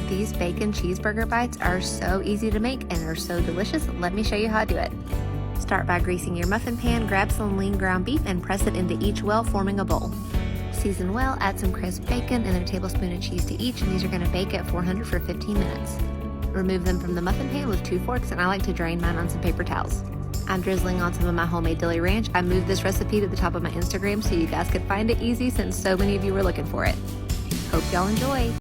These bacon cheeseburger bites are so easy to make and are so delicious. Let me show you how to do it. Start by greasing your muffin pan, grab some lean ground beef and press it into each well, forming a bowl. Season well, add some crisp bacon and then a tablespoon of cheese to each, and these are going to bake at 400 for 15 minutes. Remove them from the muffin pan with 2 forks, and I like to drain mine on some paper towels. I'm drizzling on some of my homemade deli ranch. I moved this recipe to the top of my Instagram so you guys could find it easy since so many of you were looking for it. Hope y'all enjoy.